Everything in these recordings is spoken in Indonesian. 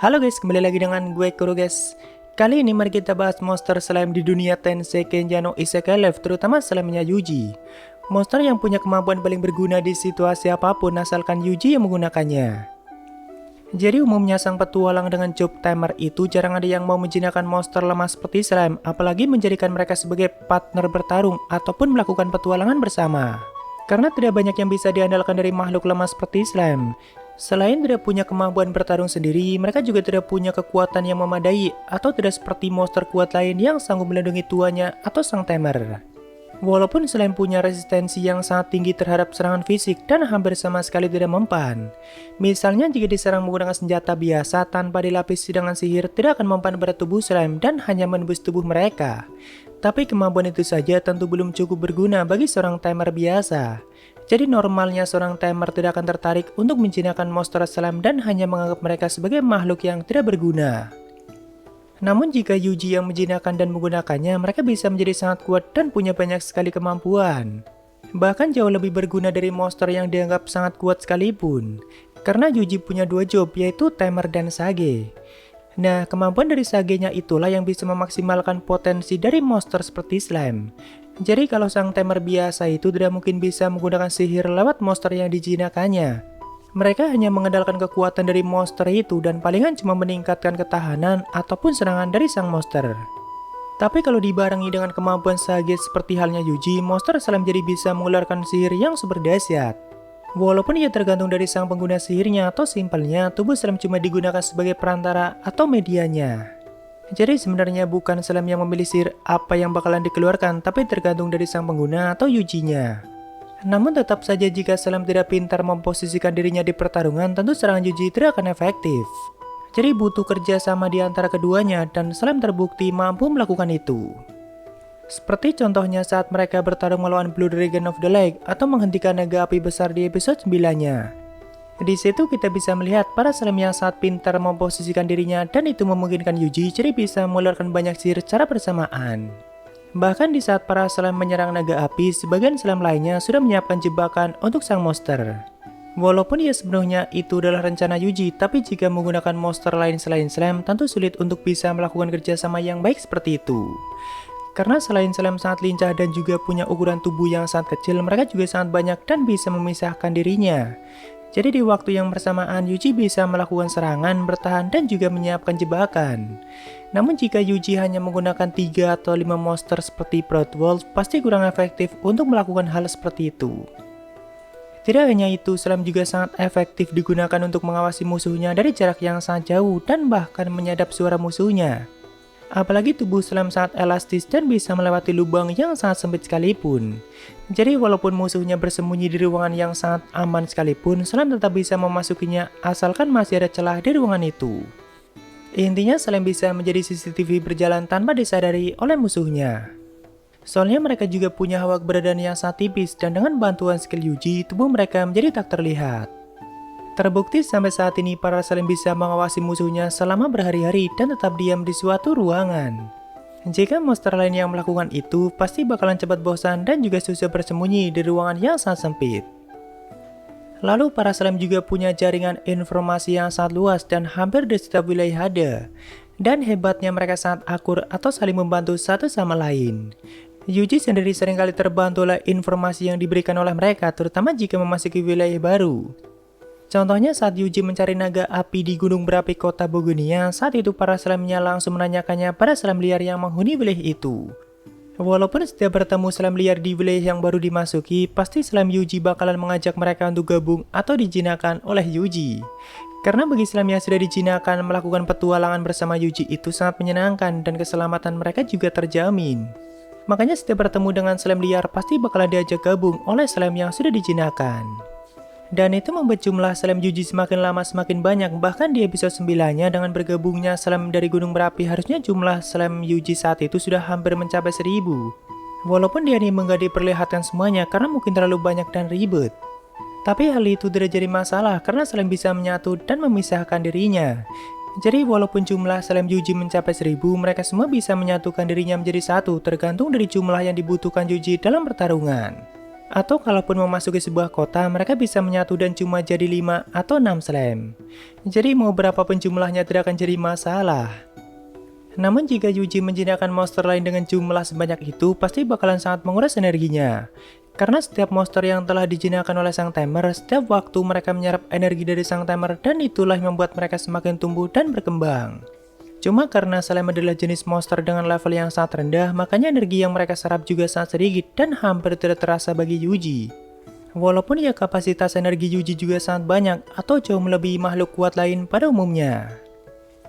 Halo guys, kembali lagi dengan gue Kuro guys. Kali ini mari kita bahas monster slime di dunia Tensei Kenja no Isekai Life, terutama slime-nya Yuji. Monster yang punya kemampuan paling berguna di situasi apapun asalkan Yuji yang menggunakannya. Jadi umumnya sang petualang dengan job timer itu jarang ada yang mau menjinakkan monster lemah seperti slime, apalagi menjadikan mereka sebagai partner bertarung ataupun melakukan petualangan bersama. Karena tidak banyak yang bisa diandalkan dari makhluk lemah seperti slime. Selain tidak punya kemampuan bertarung sendiri, mereka juga tidak punya kekuatan yang memadai atau tidak seperti monster kuat lain yang sanggup melindungi tuannya atau sang tamer. Walaupun slime punya resistensi yang sangat tinggi terhadap serangan fisik dan hampir sama sekali tidak mempan. Misalnya jika diserang menggunakan senjata biasa tanpa dilapisi dengan sihir tidak akan mempan pada tubuh slime dan hanya menembus tubuh mereka. Tapi kemampuan itu saja tentu belum cukup berguna bagi seorang tamer biasa. Jadi normalnya seorang tamer tidak akan tertarik untuk menjinakkan monster slime dan hanya menganggap mereka sebagai makhluk yang tidak berguna. Namun jika Yuji yang menjinakkan dan menggunakannya, mereka bisa menjadi sangat kuat dan punya banyak sekali kemampuan. Bahkan jauh lebih berguna dari monster yang dianggap sangat kuat sekalipun. Karena Yuji punya dua job, yaitu tamer dan sage. Nah, kemampuan dari sagenya itulah yang bisa memaksimalkan potensi dari monster seperti slime. Jadi kalau sang tamer biasa itu tidak mungkin bisa menggunakan sihir lewat monster yang dijinakannya. Mereka hanya mengandalkan kekuatan dari monster itu dan palingan cuma meningkatkan ketahanan ataupun serangan dari sang monster. Tapi kalau dibarengi dengan kemampuan sage seperti halnya Yuji, monster slime jadi bisa mengeluarkan sihir yang super dahsyat. Walaupun ia tergantung dari sang pengguna sihirnya atau simpelnya, tubuh slime cuma digunakan sebagai perantara atau medianya. Jadi sebenarnya bukan slime yang memilih sihir apa yang bakalan dikeluarkan, tapi tergantung dari sang pengguna atau Yujinya. Namun tetap saja jika slime tidak pintar memposisikan dirinya di pertarungan, tentu serangan Yuji tidak akan efektif. Jadi butuh kerja sama di antara keduanya dan slime terbukti mampu melakukan itu. Seperti contohnya saat mereka bertarung melawan Blue Dragon of the Lake atau menghentikan naga api besar di episode 9-nya. Di situ kita bisa melihat para slime yang sangat pintar memposisikan dirinya dan itu memungkinkan Yuji jadi bisa mengeluarkan banyak sihir secara bersamaan. Bahkan di saat para slime menyerang naga api, sebagian slime lainnya sudah menyiapkan jebakan untuk sang monster. Walaupun ya sebenarnya itu adalah rencana Yuji, tapi jika menggunakan monster lain selain slime, tentu sulit untuk bisa melakukan kerjasama yang baik seperti itu. Karena selain slime sangat lincah dan juga punya ukuran tubuh yang sangat kecil, mereka juga sangat banyak dan bisa memisahkan dirinya. Jadi di waktu yang bersamaan Yuji bisa melakukan serangan, bertahan, dan juga menyiapkan jebakan. Namun jika Yuji hanya menggunakan 3 atau 5 monster seperti Proud Wolf, pasti kurang efektif untuk melakukan hal seperti itu. Tidak hanya itu, slime juga sangat efektif digunakan untuk mengawasi musuhnya dari jarak yang sangat jauh dan bahkan menyadap suara musuhnya. Apalagi tubuh slime sangat elastis dan bisa melewati lubang yang sangat sempit sekalipun. Jadi walaupun musuhnya bersembunyi di ruangan yang sangat aman sekalipun, slime tetap bisa memasukinya asalkan masih ada celah di ruangan itu. Intinya slime bisa menjadi CCTV berjalan tanpa disadari oleh musuhnya. Soalnya mereka juga punya hawa keberadaan yang sangat tipis dan dengan bantuan skill Yuji, tubuh mereka menjadi tak terlihat. Terbukti sampai saat ini para slime bisa mengawasi musuhnya selama berhari-hari dan tetap diam di suatu ruangan. Jika monster lain yang melakukan itu, pasti bakalan cepat bosan dan juga susah bersembunyi di ruangan yang sangat sempit. Lalu para slime juga punya jaringan informasi yang sangat luas dan hampir di setiap wilayah ada. Dan hebatnya mereka sangat akur atau saling membantu satu sama lain. Yuji sendiri seringkali terbantu oleh informasi yang diberikan oleh mereka, terutama jika memasuki wilayah baru. Contohnya saat Yuji mencari naga api di gunung berapi kota Bogonia, saat itu para slime-nya langsung menanyakannya pada slime liar yang menghuni wilayah itu. Walaupun setiap bertemu slime liar di wilayah yang baru dimasuki, pasti slime Yuji bakalan mengajak mereka untuk gabung atau dijinakan oleh Yuji. Karena bagi slime yang sudah dijinakan, melakukan petualangan bersama Yuji itu sangat menyenangkan dan keselamatan mereka juga terjamin. Makanya setiap bertemu dengan slime liar pasti bakalan diajak gabung oleh slime yang sudah dijinakan. Dan itu membuat jumlah slime Yuji semakin lama semakin banyak, bahkan di episode 9-nya dengan bergabungnya slime dari gunung berapi harusnya jumlah slime Yuji saat itu sudah hampir mencapai 1000. Walaupun di anime nggak diperlihatkan semuanya karena mungkin terlalu banyak dan ribet. Tapi hal itu tidak jadi masalah karena slime bisa menyatu dan memisahkan dirinya. Jadi walaupun jumlah slime Yuji mencapai 1000, mereka semua bisa menyatukan dirinya menjadi satu tergantung dari jumlah yang dibutuhkan Yuji dalam pertarungan. Atau kalaupun memasuki sebuah kota, mereka bisa menyatu dan cuma jadi 5 atau 6 slime. Jadi mau berapapun jumlahnya tidak akan jadi masalah. Namun jika Yuji menjinakkan monster lain dengan jumlah sebanyak itu, pasti bakalan sangat menguras energinya. Karena setiap monster yang telah dijinakkan oleh sang tamer, setiap waktu mereka menyerap energi dari sang tamer dan itulah yang membuat mereka semakin tumbuh dan berkembang. Cuma karena slime adalah jenis monster dengan level yang sangat rendah, makanya energi yang mereka serap juga sangat sedikit dan hampir tidak terasa bagi Yuji. Walaupun ya kapasitas energi Yuji juga sangat banyak atau jauh melebihi makhluk kuat lain pada umumnya.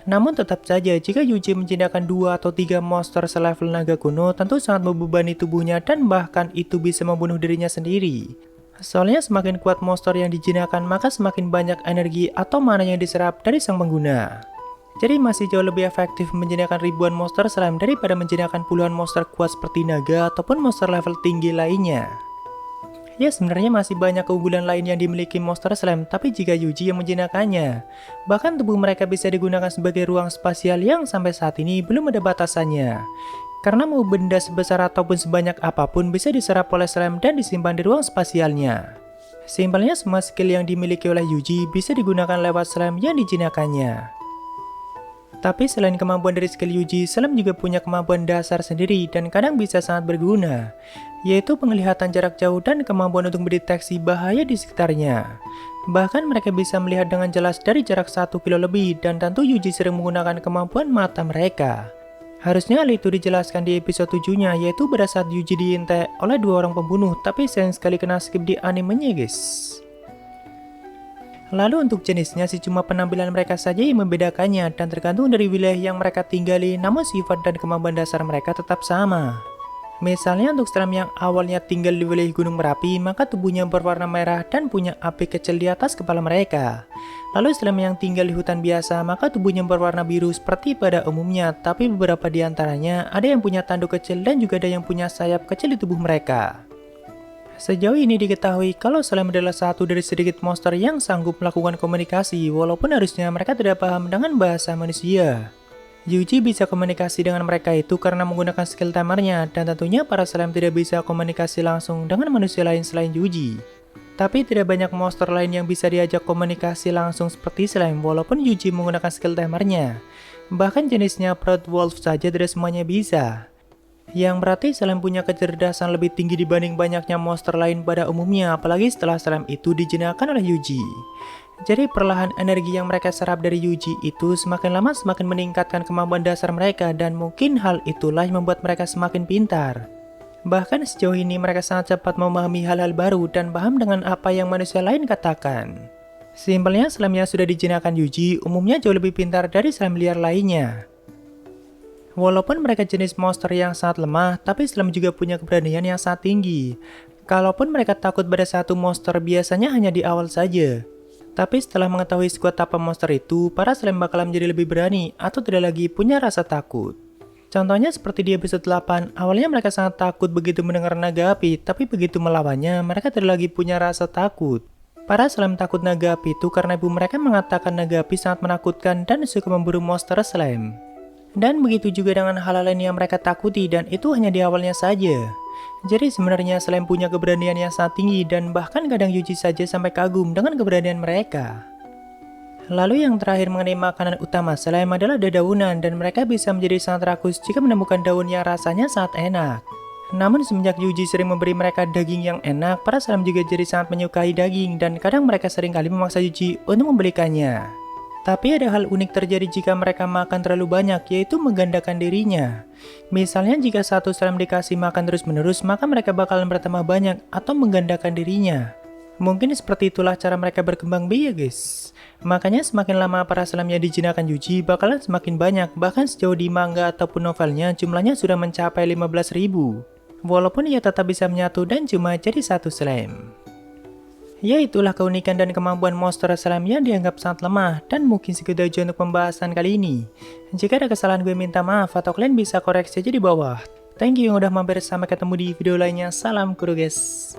Namun tetap saja jika Yuji menjinakkan 2 atau 3 monster selevel naga kuno tentu sangat membebani tubuhnya dan bahkan itu bisa membunuh dirinya sendiri. Soalnya semakin kuat monster yang dijinakkan maka semakin banyak energi atau mana yang diserap dari sang pengguna. Jadi masih jauh lebih efektif menjinakkan ribuan monster slime daripada menjinakkan puluhan monster kuat seperti naga ataupun monster level tinggi lainnya. Ya sebenarnya masih banyak keunggulan lain yang dimiliki monster slime, tapi jika Yuji yang menjinakkannya, bahkan tubuh mereka bisa digunakan sebagai ruang spasial yang sampai saat ini belum ada batasannya. Karena mau benda sebesar ataupun sebanyak apapun bisa diserap oleh slime dan disimpan di ruang spasialnya. Simpelnya semua skill yang dimiliki oleh Yuji bisa digunakan lewat slime yang dijinakkannya. Tapi selain kemampuan dari skill Yuji, slime juga punya kemampuan dasar sendiri dan kadang bisa sangat berguna, yaitu penglihatan jarak jauh dan kemampuan untuk mendeteksi bahaya di sekitarnya. Bahkan mereka bisa melihat dengan jelas dari jarak 1 kilo lebih dan tentu Yuji sering menggunakan kemampuan mata mereka. Harusnya hal itu dijelaskan di episode 7-nya, yaitu pada saat Yuji diintai oleh 2 orang pembunuh, tapi sayang sekali kena skip di animenya guys. Lalu untuk jenisnya sih cuma penampilan mereka saja yang membedakannya dan tergantung dari wilayah yang mereka tinggali, namun sifat dan kemampuan dasar mereka tetap sama. Misalnya untuk slime yang awalnya tinggal di wilayah Gunung Merapi, maka tubuhnya berwarna merah dan punya api kecil di atas kepala mereka. Lalu slime yang tinggal di hutan biasa, maka tubuhnya berwarna biru seperti pada umumnya, tapi beberapa di antaranya ada yang punya tanduk kecil dan juga ada yang punya sayap kecil di tubuh mereka. Sejauh ini diketahui kalau slime adalah satu dari sedikit monster yang sanggup melakukan komunikasi, walaupun harusnya mereka tidak paham dengan bahasa manusia. Yuji bisa komunikasi dengan mereka itu karena menggunakan skill tamernya, dan tentunya para slime tidak bisa komunikasi langsung dengan manusia lain selain Yuji. Tapi tidak banyak monster lain yang bisa diajak komunikasi langsung seperti slime, walaupun Yuji menggunakan skill tamernya. Bahkan jenisnya Proud Wolf saja tidak semuanya bisa. Yang berarti slime punya kecerdasan lebih tinggi dibanding banyaknya monster lain pada umumnya, apalagi setelah slime itu dijinakkan oleh Yuji. Jadi perlahan energi yang mereka serap dari Yuji itu semakin lama semakin meningkatkan kemampuan dasar mereka dan mungkin hal itulah yang membuat mereka semakin pintar. Bahkan sejauh ini mereka sangat cepat memahami hal-hal baru dan paham dengan apa yang manusia lain katakan. Simpelnya slime yang sudah dijinakkan Yuji umumnya jauh lebih pintar dari slime liar lainnya. Walaupun mereka jenis monster yang sangat lemah, tapi slime juga punya keberanian yang sangat tinggi. Kalaupun mereka takut pada satu monster biasanya hanya di awal saja. Tapi setelah mengetahui sekuat apa monster itu, para slime bakal menjadi lebih berani atau tidak lagi punya rasa takut. Contohnya seperti di episode 8, awalnya mereka sangat takut begitu mendengar naga api, tapi begitu melawannya mereka tidak lagi punya rasa takut. Para slime takut naga api itu karena ibu mereka mengatakan naga api sangat menakutkan dan suka memburu monster slime. Dan begitu juga dengan hal lain yang mereka takuti dan itu hanya di awalnya saja. Jadi sebenarnya slime punya keberanian yang sangat tinggi dan bahkan kadang Yuji saja sampai kagum dengan keberanian mereka. Lalu yang terakhir mengenai makanan utama slime adalah dedaunan dan mereka bisa menjadi sangat rakus jika menemukan daun yang rasanya sangat enak. Namun semenjak Yuji sering memberi mereka daging yang enak, para slime juga jadi sangat menyukai daging dan kadang mereka seringkali memaksa Yuji untuk membelikannya. Tapi ada hal unik terjadi jika mereka makan terlalu banyak, yaitu menggandakan dirinya. Misalnya jika satu slime dikasih makan terus-menerus, maka mereka bakalan bertambah banyak atau menggandakan dirinya. Mungkin seperti itulah cara mereka berkembang biak guys. Makanya semakin lama para slime yang dijinakkan Yuji bakalan semakin banyak, bahkan sejauh di manga ataupun novelnya jumlahnya sudah mencapai 15.000. Walaupun ia tetap bisa menyatu dan cuma jadi satu slime. Ya itulah keunikan dan kemampuan monster slime yang dianggap sangat lemah dan mungkin segitu aja untuk pembahasan kali ini. Jika ada kesalahan gue minta maaf atau kalian bisa koreksi aja di bawah. Thank you yang udah mampir, sampai ketemu di video lainnya. Salam kuru guys.